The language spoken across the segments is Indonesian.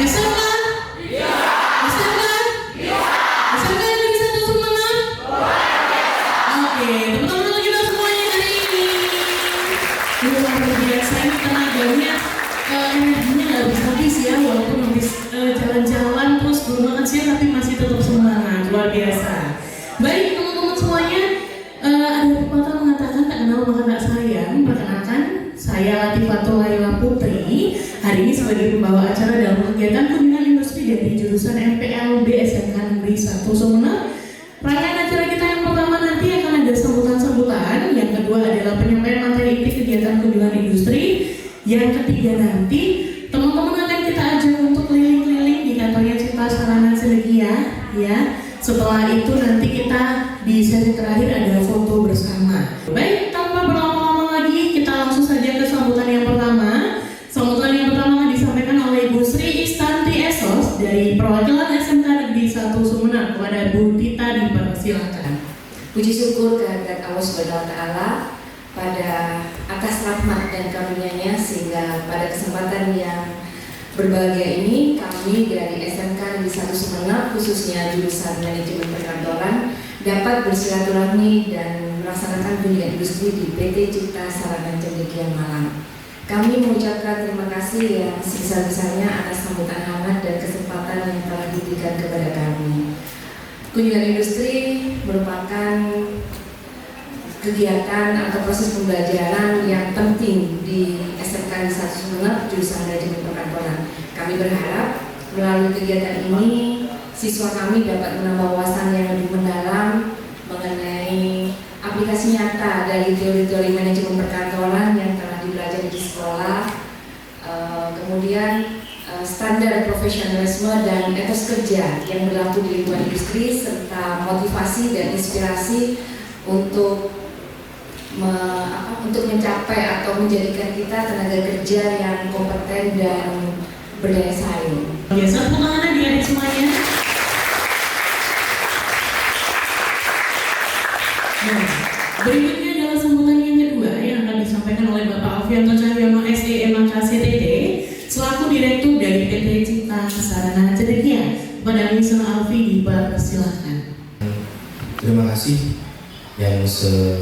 SMK? Iya. SMK? Iya. SMK Negeri 1 Sumeneb? Oke, teman-teman lagi kita semuanya hari ini. Luar biasa, ini tenaganya, energinya nggak habis-habis ya, walaupun habis jalan-jalan terus belum makan siang tapi masih tetap semangat, luar biasa. Baik teman-teman semuanya, ada pepatah mengatakan tak kenal maka tak sayang. Perkenalkan, saya Latifatul Laila Putri. Hari ini sebagai pembawa acara dalam kegiatan kunjungan industri dari jurusan MPLB SMK Negeri 1 Sumeneb. Rangkaian acara kita yang pertama nanti akan ada sambutan-sambutan, yang kedua adalah penyampaian materi inti kegiatan kunjungan industri, yang ketiga nanti teman-teman akan kita ajak untuk keliling-keliling di kantornya Cipta Sarana Celegia ya. Setelah itu nanti kita di sesi terakhir ada foto bersama. Baik, tanpa berlama-lama lagi kita langsung saja ke sambutan yang pertama. Sambutan yang pertama disampaikan oleh Bu Sri Istanti Esos dari perwakilan SMK Negeri 1 Sumeneb. Kepada Bu Tita dipersilakan. Puji syukur kehadirat Allah Subhanahu wa Ta'ala pada atas rahmat dan karunia-Nya, sehingga pada kesempatan yang berbahagia ini kami dari SMK Negeri 1 Sumeneb, khususnya jurusan Manajemen Perkantoran, dapat bersilaturahmi dan melaksanakan kunjungan industri di PT Cipta Sarana Cendekia Malang. Kami mengucapkan terima kasih yang sebesar-besarnya atas sambutan hangat dan kesempatan yang telah diberikan kepada kami. Kunjungan industri merupakan kegiatan atau proses pembelajaran yang penting di SMK Negeri 1 Sumeneb jurusan Manajemen Perkantoran. Kami berharap melalui kegiatan ini siswa kami dapat menambah wawasan yang lebih mendalam mengenai aplikasi nyata dari teori-teori manajemen perkantoran yang telah dipelajari di sekolah, kemudian standar profesionalisme dan etos kerja yang berlaku di lingkungan industri, serta motivasi dan inspirasi untuk mencapai atau menjadikan kita tenaga kerja yang kompeten dan berdaya saing. Biasa penanganan adik-adik semuanya. Nah, berikutnya adalah sambutan yang kedua yang akan disampaikan oleh Bapak Alfianto Cahyono SE MAK CTT selaku Direktur dari PT Cipta Sarana Cendekia. Kepada Mr. Alfi dipersilakan. Terima kasih yang sebanyaknya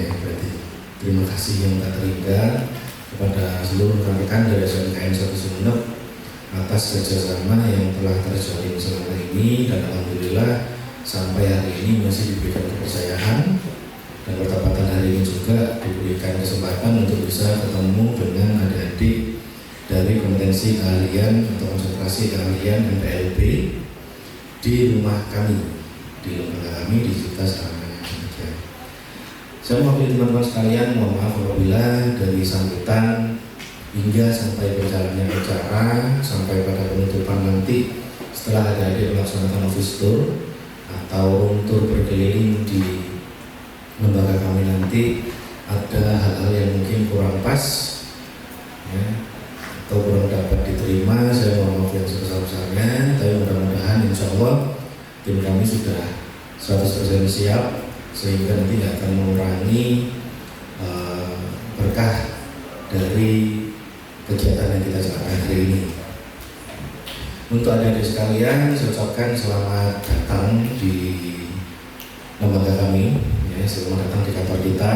ya, berarti terima kasih yang tak terhingga kepada seluruh rekan-rekan dari SMKN 1 Sumeneb atas kerjasama yang telah terjalin selama ini, dan alhamdulillah sampai hari ini masih diberikan kepercayaan, dan bertepatan hari ini juga diberikan kesempatan untuk bisa ketemu dengan adik-adik dari kompetensi keahlian atau konsentrasi keahlian MPLB di rumah kami, di lembaga kami di Cipta Sarana Cendekia. Saya mewakili teman-teman sekalian, mohon maaf apabila dari sambutan hingga sampai berjalannya acara sampai pada penutupan nanti setelah adik-adik melaksanakan office tour atau room tour berkeliling di lembaga kami nanti, ada hal-hal yang mungkin kurang pas ya, atau kurang dapat diterima, saya mohon maaf yang sebesar-besarnya. Tapi mudah-mudahan insya Allah tim kami sudah 100% siap, sehingga nanti tidak akan mengurangi berkah dari kegiatan yang kita jalankan hari ini. Untuk adik-adik sekalian, saya ucapkan selamat datang di lembaga kami ya, selamat datang di kantor kita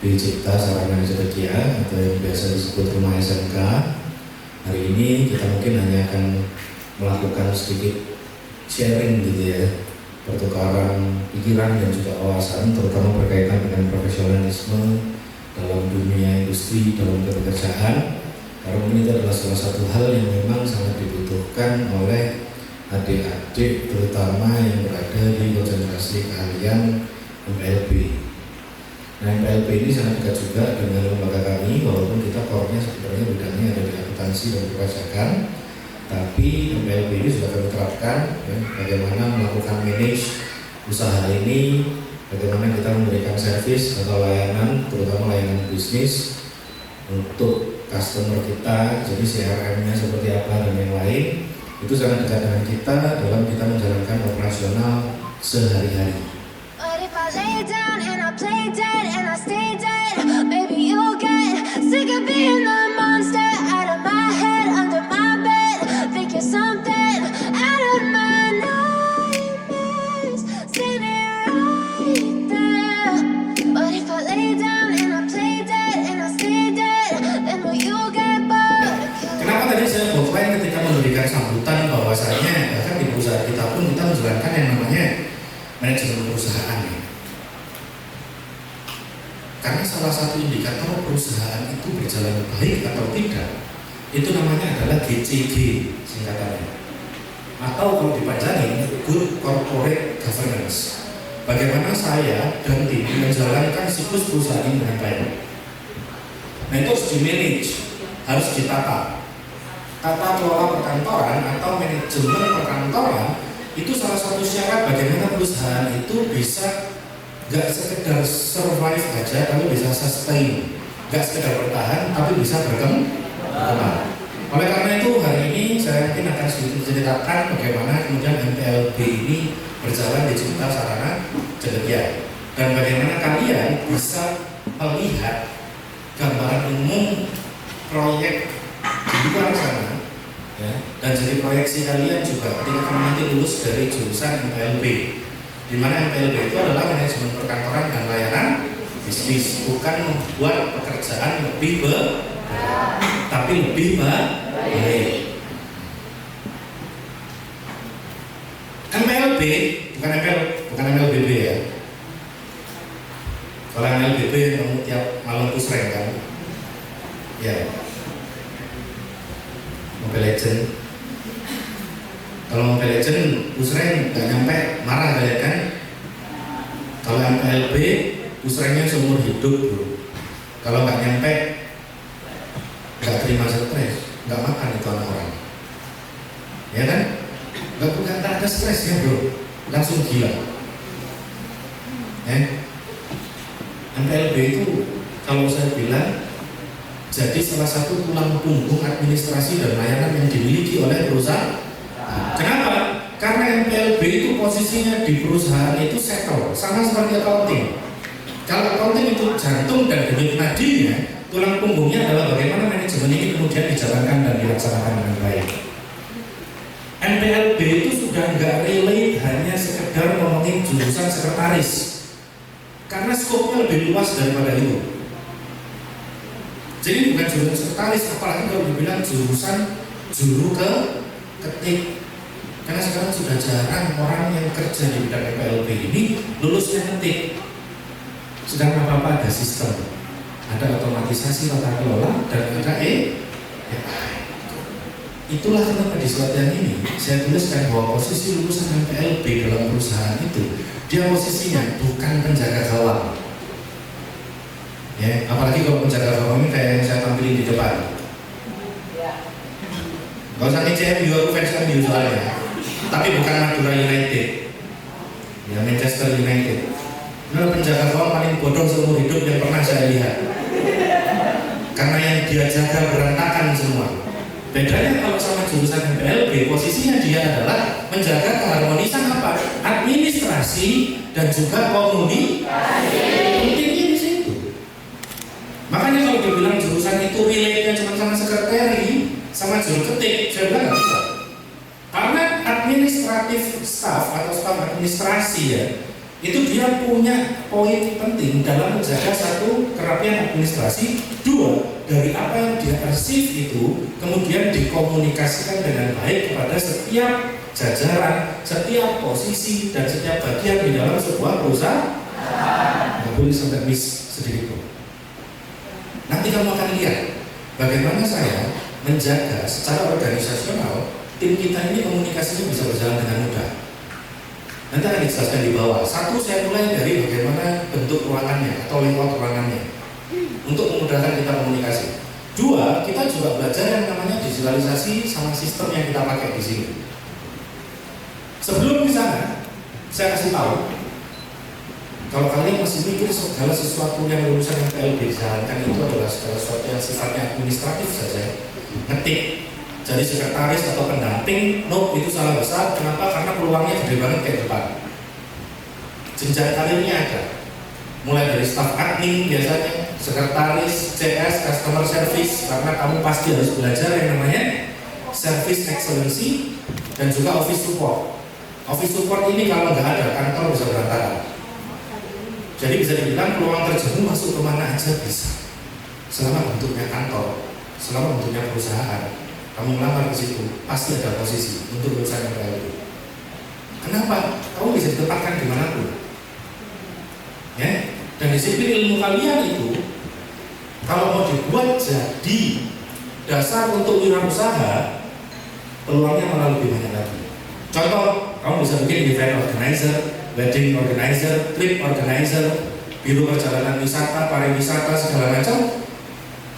di Cipta Sarana Cendekia atau yang biasa disebut rumah SMK. Hari ini kita mungkin hanya akan melakukan sedikit sharing gitu ya, pertukaran pikiran dan juga wawasan, terutama berkaitan dengan profesionalisme dalam dunia industri, dalam pekerjaan. Karena ini adalah salah satu hal yang memang sangat dibutuhkan oleh adik-adik, terutama yang berada di konsentrasi keahlian MPLB. Nah, MPLB ini sangat dekat juga dengan lembaga kami, walaupun kita core-nya sebenarnya bidangnya ada di akuntansi dan perpajakan. Tapi MPLB ini sudah kami terapkan ya, bagaimana melakukan manage usaha ini, bagaimana kita memberikan servis atau layanan, terutama layanan bisnis untuk customer kita, jadi CRM-nya seperti apa dan yang lain, itu sangat dekat dengan kita dalam kita menjalankan operasional sehari-hari. Sick of being the monster out of my head. sambutan bahwasanya bahkan di perusahaan kita pun kita menjalankan yang namanya manajemen perusahaan ya. Karena salah satu indikator perusahaan itu berjalan baik atau tidak itu namanya adalah GCG singkatannya, atau kalau dipanjangin Good Corporate Governance. Bagaimana saya dan tim menjalankan siklus perusahaan ini dengan baik. Nah itu harus di-manage, harus ditata. Tata kelola perkantoran atau manajemen perkantoran itu salah satu syarat bagaimana perusahaan itu bisa gak sekedar survive aja, tapi bisa sustain, gak sekedar bertahan, tapi bisa berkembang. Oleh karena itu hari ini saya yakin akan sedikit menceritakan bagaimana kemudian MPLB ini berjalan di Cipta Sarana Cendekia dan bagaimana kalian bisa melihat gambaran umum proyek di luar sana ya, dan jadi proyeksi kalian juga ketika kamu nanti lulus dari jurusan MPLB, di mana MPLB itu adalah manajemen perkantoran dan layanan bisnis, bukan membuat pekerjaan lebih tapi lebih baik. MPLB bukan MLBB ya. Kalau MLBB kamu tiap malam pusreng kan? Ya. Mobile Legend. Kalau Mobile Legend pusreng nggak nyampe marah kalian kan? Kalau MPLB pusrengnya seumur hidup bro. Kalau nggak nyampe nggak terima stres, nggak makan itu anak orang. Ya kan? Nggak ada stresnya bro, langsung gila. MPLB itu kalau saya bilang jadi salah satu tulang punggung administrasi dan layanan yang dimiliki oleh perusahaan. Kenapa? Karena MPLB itu posisinya di perusahaan itu settle, sama seperti accounting. Kalau accounting itu jantung dan denyut nadinya, tulang punggungnya adalah bagaimana manajemen ini kemudian dijalankan dan dilaksanakan dengan baik. MPLB itu sudah nggak relate hanya sekedar ngomongin jurusan sekretaris, karena skopnya lebih luas daripada itu. Jadi bukan jurusan sekretaris, apalagi kalau dibilang jurusan juru ketik. Karena sekarang sudah jarang orang yang kerja di bidang MPLB ini lulusnya ketik. Sedang apa-apa ada sistem, ada otomatisasi tata kelola dan ada Itulah kenapa di slide ini saya tuliskan bahwa posisi lulusan MPLB dalam perusahaan itu dia posisinya bukan penjaga gawang. Ya, apalagi kalau penjaga gawang ini kayak yang saya tampilin di depan. Gak usah CMU, aku fans MU soalnya. Tapi bukan Madura United, ya Manchester United. Nah, penjaga gawang paling bodoh seumur hidup yang pernah saya lihat. Karena yang dia jaga berantakan semua. Bedanya kalau sama jurusan MPLB, posisinya dia adalah menjaga keharmonisan apa? Administrasi dan juga komunikasi. Pentingnya di situ. Makanya kalau dibilang jurusan itu relate-nya cuma sama sekretari, sama juru ketik, saya bilang nggak bisa. Karena administratif staff atau staff administrasi ya, itu dia punya poin penting dalam menjaga satu kerapian administrasi, dua dari apa yang dia receive itu kemudian dikomunikasikan dengan baik kepada setiap jajaran, setiap posisi dan setiap bagian di dalam sebuah perusahaan. Nggak boleh sampai miss sedikit pun. Nanti kamu akan lihat bagaimana saya menjaga secara organisasional tim kita ini komunikasinya bisa berjalan dengan mudah. Nanti akan dijelaskan di bawah. Satu, saya mulai dari bagaimana bentuk ruangannya atau layout ruangannya untuk memudahkan kita komunikasi. Dua, kita juga belajar yang namanya digitalisasi sama sistem yang kita pakai di sini. Sebelum di sana, saya kasih tahu, kalau kalian masih mikir segala sesuatu yang lulusan MPLB dijalankan itu adalah segala sesuatu yang sifatnya administratif saja, ngetik, jadi sekretaris atau pendamping, no, itu salah besar. Kenapa? Karena peluangnya gede banget kayak depan. Jenjang karirnya ada, mulai dari staff admin biasanya, sekretaris, CS, customer service, karena kamu pasti harus belajar yang namanya service excellency dan juga office support. Office support ini kalau nggak ada, kantor bisa berantakan. Jadi bisa dibilang peluang kerjamu masuk kemana aja bisa, selama bentuknya kantor, selama bentuknya perusahaan. kamu melamar ke situ, pasti ada posisi untuk urusan yang baru. Kenapa? Kamu bisa ditempatkan dimanapun. Ya, dan disiplin ilmu kalian itu kalau mau dibuat jadi dasar untuk wirausaha, peluangnya malah lebih banyak lagi. Contoh, kamu bisa bikin event organizer, wedding organizer, trip organizer, biro perjalanan wisata, pariwisata, segala macam.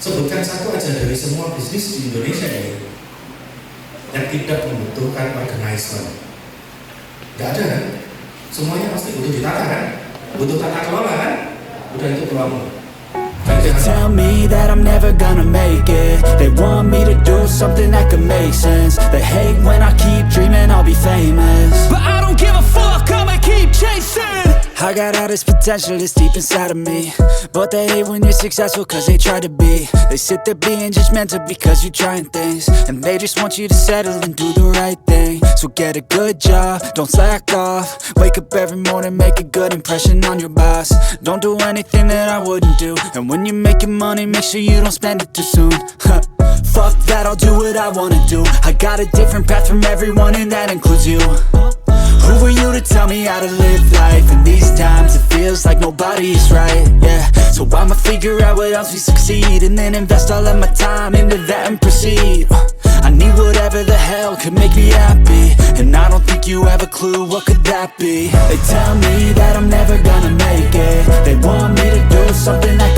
Sebutkan satu aja dari semua bisnis di Indonesia ini yang tidak membutuhkan organizer. Gak ada kan? Semuanya pasti butuh ditata kan? Butuh tata kelola kan? Udah itu peluangmu. They tell me that I'm never gonna make it. They want me to do something that could make sense. They hate when I keep dreaming I'll be famous, but I don't give a fuck, I'ma keep chasing. I got all this potential that's deep inside of me, but they hate when you're successful cause they try to be. They sit there being judgmental because you're trying things, and they just want you to settle and do the right thing. So get a good job, don't slack off. Wake up every morning, make a good impression on your boss. Don't do anything that I wouldn't do, and when you're making money, make sure you don't spend it too soon. Fuck that, I'll do what I wanna do. I got a different path from everyone and that includes you. Who are you to tell me how to live life? In these times it feels like nobody is right, yeah. So I'ma figure out what else we succeed, and then invest all of my time into that and proceed. I need whatever the hell could make me happy, and I don't think you have a clue what could that be. They tell me that I'm never gonna make it. They want me to do something that